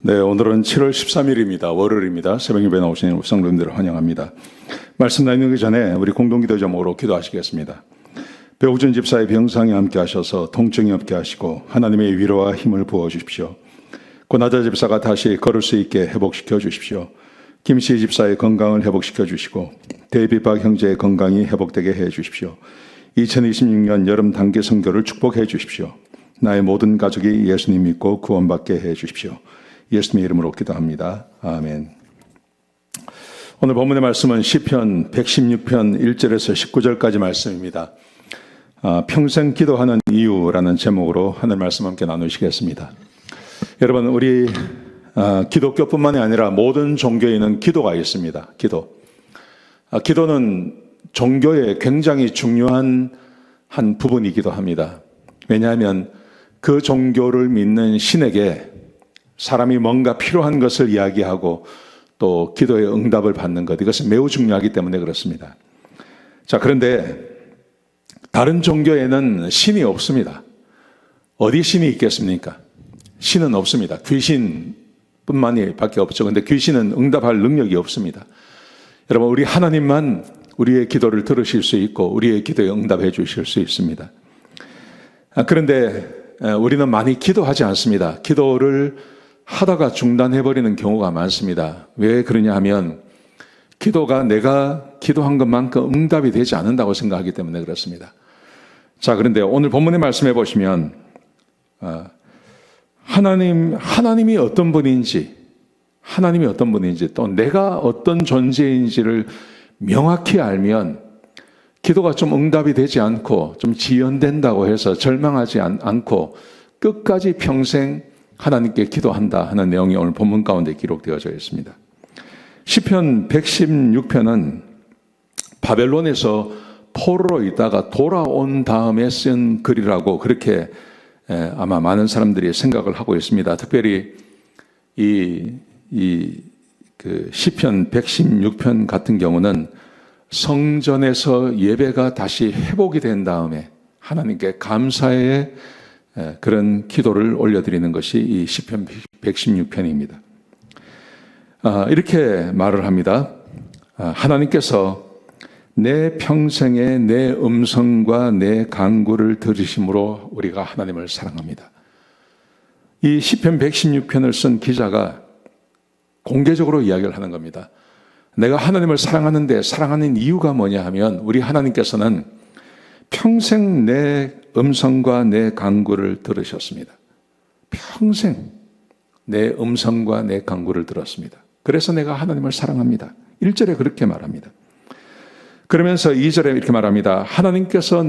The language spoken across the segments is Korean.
네, 오늘은 7월 13일입니다. 월요일입니다. 새벽 예배 나오신 성도님들을 환영합니다. 말씀 나누기 전에 우리 공동기도 제목으로 기도하시겠습니다. 배우준 집사의 병상에 함께 하셔서 통증이 없게 하시고 하나님의 위로와 힘을 부어주십시오. 고나자 집사가 다시 걸을 수 있게 회복시켜 주십시오. 김씨 집사의 건강을 회복시켜 주시고 데이비박 형제의 건강이 회복되게 해 주십시오. 2026년 여름 단기 선교를 축복해 주십시오. 나의 모든 가족이 예수님 믿고 구원받게 해 주십시오. 예수님의 이름으로 기도합니다. 아멘. 오늘 본문의 말씀은 시편 116편 1절에서 19절까지 말씀입니다. 평생 기도하는 이유라는 제목으로 하늘 말씀 함께 나누시겠습니다. 여러분, 우리 기독교뿐만이 아니라 모든 종교에는 기도가 있습니다. 기도는 종교의 굉장히 중요한 한 부분이기도 합니다. 왜냐하면 그 종교를 믿는 신에게 사람이 뭔가 필요한 것을 이야기하고 또 기도의 응답을 받는 것, 이것은 매우 중요하기 때문에 그렇습니다. 자, 그런데 다른 종교에는 신이 없습니다. 어디 신이 있겠습니까? 신은 없습니다. 귀신뿐만이 밖에 없죠. 그런데 귀신은 응답할 능력이 없습니다. 여러분, 우리 하나님만 우리의 기도를 들으실 수 있고 우리의 기도에 응답해 주실 수 있습니다. 그런데 우리는 많이 기도하지 않습니다. 기도를 하다가 중단해버리는 경우가 많습니다. 왜 그러냐 하면 기도가 내가 기도한 것만큼 응답이 되지 않는다고 생각하기 때문에 그렇습니다. 자, 그런데 오늘 본문의 말씀해 보시면 하나님이 어떤 분인지 또 내가 어떤 존재인지를 명확히 알면 기도가 좀 응답이 되지 않고 좀 지연된다고 해서 절망하지 않고 끝까지 평생 하나님께 기도한다 하는 내용이 오늘 본문 가운데 기록되어져 있습니다. 시편 116편은 바벨론에서 포로로 있다가 돌아온 다음에 쓴 글이라고 그렇게 아마 많은 사람들이 생각을 하고 있습니다. 특별히 그 시편 116편 같은 경우는 성전에서 예배가 다시 회복이 된 다음에 하나님께 감사의 그런 기도를 올려드리는 것이 이 시편 116편입니다. 이렇게 말을 합니다. 하나님께서 내 평생에 내 음성과 내 간구를 들으심으로 우리가 하나님을 사랑합니다. 이 시편 116편을 쓴 기자가 공개적으로 이야기를 하는 겁니다. 내가 하나님을 사랑하는데 사랑하는 이유가 뭐냐 하면 우리 하나님께서는 평생 내 음성과 내 간구를 들으셨습니다. 평생 내 음성과 내 간구를 들었습니다. 그래서 내가 하나님을 사랑합니다. 1절에 그렇게 말합니다. 그러면서 2절에 이렇게 말합니다. 하나님께서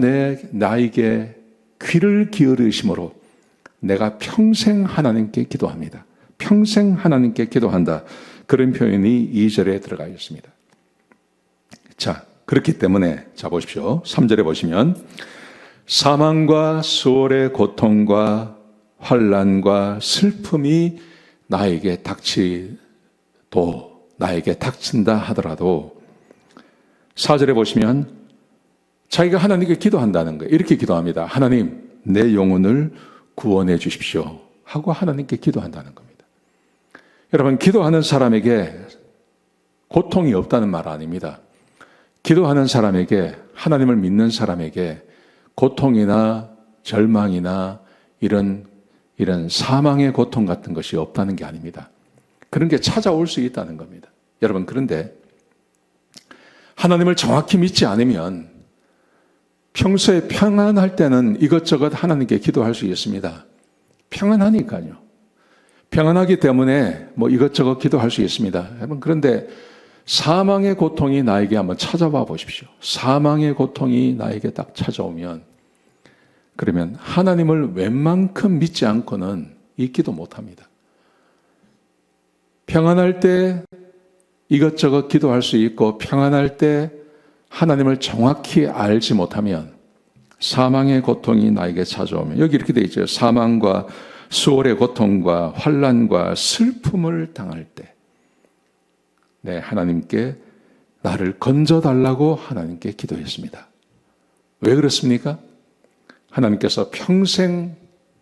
나에게 귀를 기울이심으로 내가 평생 하나님께 기도합니다. 평생 하나님께 기도한다. 그런 표현이 2절에 들어가 있습니다. 자, 그렇기 때문에 자 보십시오. 3절에 보시면 사망과 수월의 고통과 환난과 슬픔이 나에게 닥친다 하더라도 4절에 보시면 자기가 하나님께 기도한다는 거예요. 이렇게 기도합니다. 하나님, 내 영혼을 구원해 주십시오 하고 하나님께 기도한다는 겁니다. 여러분, 기도하는 사람에게 고통이 없다는 말 아닙니다. 기도하는 사람에게, 하나님을 믿는 사람에게 고통이나 절망이나 이런 사망의 고통 같은 것이 없다는 게 아닙니다. 그런 게 찾아올 수 있다는 겁니다. 여러분, 그런데 하나님을 정확히 믿지 않으면 평소에 평안할 때는 이것저것 하나님께 기도할 수 있습니다. 평안하니까요. 평안하기 때문에 이것저것 기도할 수 있습니다. 여러분, 그런데 사망의 고통이 나에게 한번 찾아봐 보십시오. 사망의 고통이 나에게 딱 찾아오면 그러면 하나님을 웬만큼 믿지 않고는 이 기도 못합니다. 평안할 때 이것저것 기도할 수 있고 평안할 때 하나님을 정확히 알지 못하면 사망의 고통이 나에게 찾아오면 여기 이렇게 되어 있죠. 사망과 수월의 고통과 환난과 슬픔을 당할 때 하나님께 나를 건져달라고 하나님께 기도했습니다. 왜 그렇습니까? 하나님께서 평생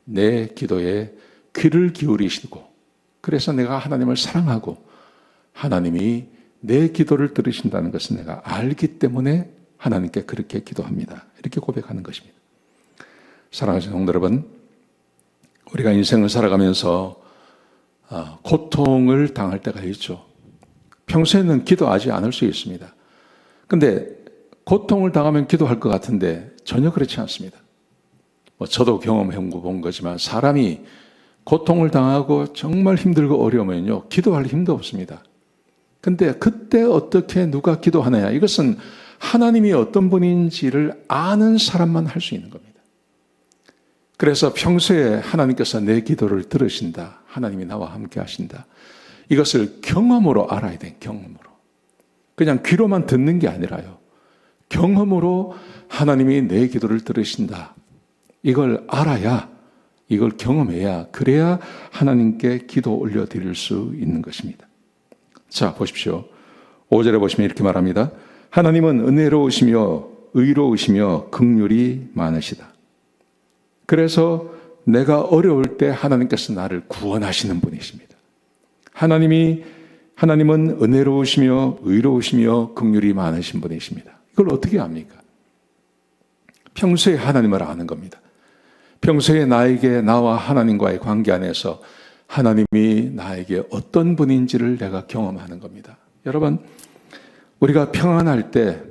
내 기도에 귀를 기울이시고 그래서 내가 하나님을 사랑하고 하나님이 내 기도를 들으신다는 것을 내가 알기 때문에 하나님께 그렇게 기도합니다. 이렇게 고백하는 것입니다. 사랑하시는 성도 여러분, 우리가 인생을 살아가면서 고통을 당할 때가 있죠. 평소에는 기도하지 않을 수 있습니다. 근데 고통을 당하면 기도할 것 같은데 전혀 그렇지 않습니다. 저도 경험해 본 거지만 사람이 고통을 당하고 정말 힘들고 어려우면요, 기도할 힘도 없습니다. 근데 그때 어떻게 누가 기도하느냐? 이것은 하나님이 어떤 분인지를 아는 사람만 할 수 있는 겁니다. 그래서 평소에 하나님께서 내 기도를 들으신다. 하나님이 나와 함께 하신다. 이것을 경험으로 알아야 돼, 경험으로. 그냥 귀로만 듣는 게 아니라요. 경험으로 하나님이 내 기도를 들으신다. 이걸 알아야, 이걸 경험해야, 그래야 하나님께 기도 올려드릴 수 있는 것입니다. 자, 보십시오. 5절에 보시면 이렇게 말합니다. 하나님은 은혜로우시며 의로우시며 긍휼이 많으시다. 그래서 내가 어려울 때 하나님께서 나를 구원하시는 분이십니다. 하나님은 은혜로우시며 의로우시며 긍휼이 많으신 분이십니다. 이걸 어떻게 압니까? 평소에 하나님을 아는 겁니다. 평소에 나와 하나님과의 관계 안에서 하나님이 나에게 어떤 분인지를 내가 경험하는 겁니다. 여러분, 우리가 평안할 때,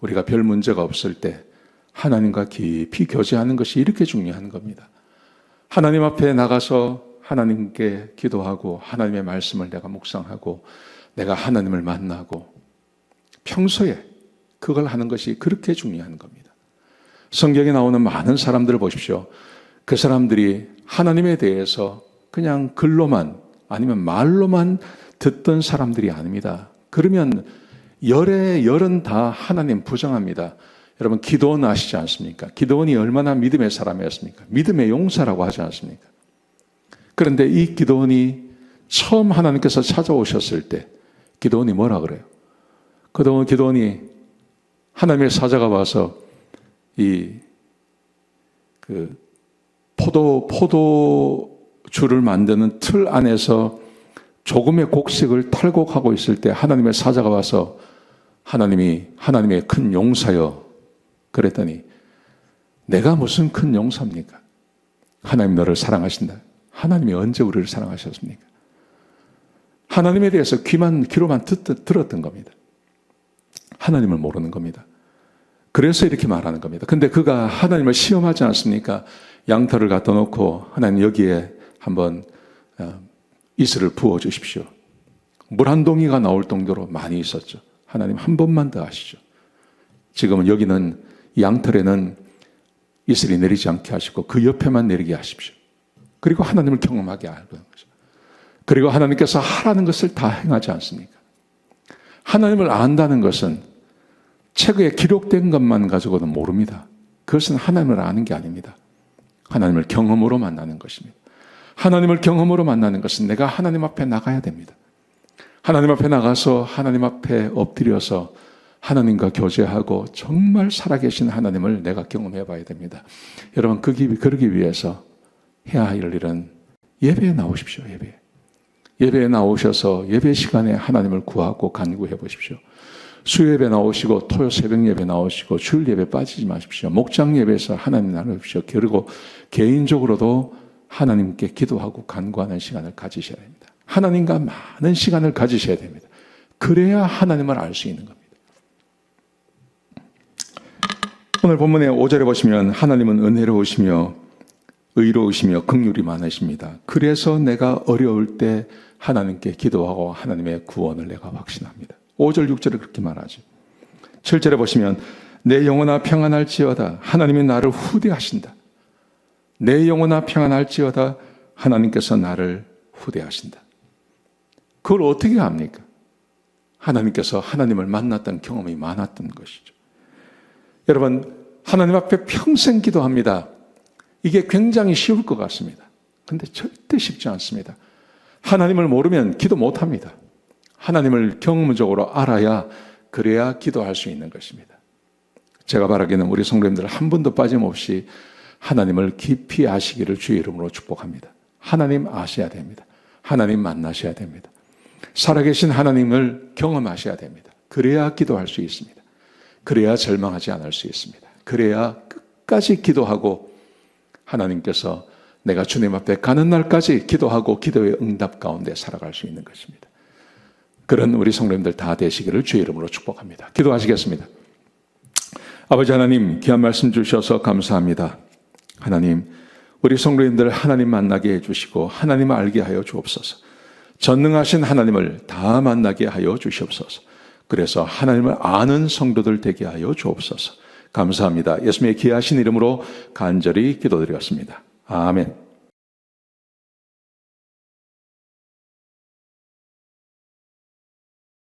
우리가 별 문제가 없을 때 하나님과 깊이 교제하는 것이 이렇게 중요한 겁니다. 하나님 앞에 나가서 하나님께 기도하고 하나님의 말씀을 내가 묵상하고 내가 하나님을 만나고 평소에 그걸 하는 것이 그렇게 중요한 겁니다. 성경에 나오는 많은 사람들을 보십시오. 그 사람들이 하나님에 대해서 그냥 글로만 아니면 말로만 듣던 사람들이 아닙니다. 그러면 열은 다 하나님 부정합니다. 여러분, 기드온 아시지 않습니까? 기드온이 얼마나 믿음의 사람이었습니까? 믿음의 용사라고 하지 않습니까? 그런데 이 기드온이 처음 하나님께서 찾아오셨을 때 기드온이 뭐라 그래요? 그동안 기드온이 하나님의 사자가 와서 포도주를 만드는 틀 안에서 조금의 곡식을 탈곡하고 있을 때 하나님의 사자가 와서 하나님의 큰 용사여 그랬더니 내가 무슨 큰 용사입니까? 하나님 너를 사랑하신다. 하나님이 언제 우리를 사랑하셨습니까? 하나님에 대해서 귀로만 들었던 겁니다. 하나님을 모르는 겁니다. 그래서 이렇게 말하는 겁니다. 근데 그가 하나님을 시험하지 않습니까? 양털을 갖다 놓고 하나님 여기에 한번 이슬을 부어 주십시오. 물 한 동이가 나올 정도로 많이 있었죠. 하나님 한 번만 더 하시죠. 지금은 여기는 양털에는 이슬이 내리지 않게 하시고 그 옆에만 내리게 하십시오. 그리고 하나님을 경험하게 하는 거죠. 그리고 하나님께서 하라는 것을 다 행하지 않습니까? 하나님을 안다는 것은 책에 기록된 것만 가지고는 모릅니다. 그것은 하나님을 아는 게 아닙니다. 하나님을 경험으로 만나는 것입니다. 하나님을 경험으로 만나는 것은 내가 하나님 앞에 나가야 됩니다. 하나님 앞에 나가서 하나님 앞에 엎드려서 하나님과 교제하고 정말 살아계신 하나님을 내가 경험해 봐야 됩니다. 여러분, 그러기 위해서 해야 할 일은 예배에 나오십시오. 예배에 나오셔서 예배 시간에 하나님을 구하고 간구해 보십시오. 수요예배 나오시고 토요 새벽 예배 나오시고 주일 예배 빠지지 마십시오. 목장 예배에서 하나님 나누십시오. 그리고 개인적으로도 하나님께 기도하고 간구하는 시간을 가지셔야 됩니다. 하나님과 많은 시간을 가지셔야 됩니다. 그래야 하나님을 알 수 있는 겁니다. 오늘 본문의 5절에 보시면 하나님은 은혜로우시며 의로우시며 긍휼이 많으십니다. 그래서 내가 어려울 때 하나님께 기도하고 하나님의 구원을 내가 확신합니다. 5절 6절에 그렇게 말하죠. 7절에 보시면 내 영혼아 평안할지어다 하나님이 나를 후대하신다. 내 영혼아 평안할지어다 하나님께서 나를 후대하신다. 그걸 어떻게 합니까? 하나님께서 하나님을 만났던 경험이 많았던 것이죠. 여러분, 하나님 앞에 평생 기도합니다. 이게 굉장히 쉬울 것 같습니다. 근데 절대 쉽지 않습니다. 하나님을 모르면 기도 못합니다. 하나님을 경험적으로 알아야 그래야 기도할 수 있는 것입니다. 제가 바라기는 우리 성도님들 한 분도 빠짐없이 하나님을 깊이 아시기를 주의 이름으로 축복합니다. 하나님 아셔야 됩니다. 하나님 만나셔야 됩니다. 살아계신 하나님을 경험하셔야 됩니다. 그래야 기도할 수 있습니다. 그래야 절망하지 않을 수 있습니다. 그래야 끝까지 기도하고 하나님께서 내가 주님 앞에 가는 날까지 기도하고 기도의 응답 가운데 살아갈 수 있는 것입니다. 그런 우리 성도님들 다 되시기를 주의 이름으로 축복합니다. 기도하시겠습니다. 아버지 하나님, 귀한 말씀 주셔서 감사합니다. 하나님, 우리 성도님들 하나님 만나게 해주시고 하나님을 알게 하여 주옵소서. 전능하신 하나님을 다 만나게 하여 주시옵소서. 그래서 하나님을 아는 성도들 되게 하여 주옵소서. 감사합니다. 예수님의 귀하신 이름으로 간절히 기도드렸습니다. 아멘.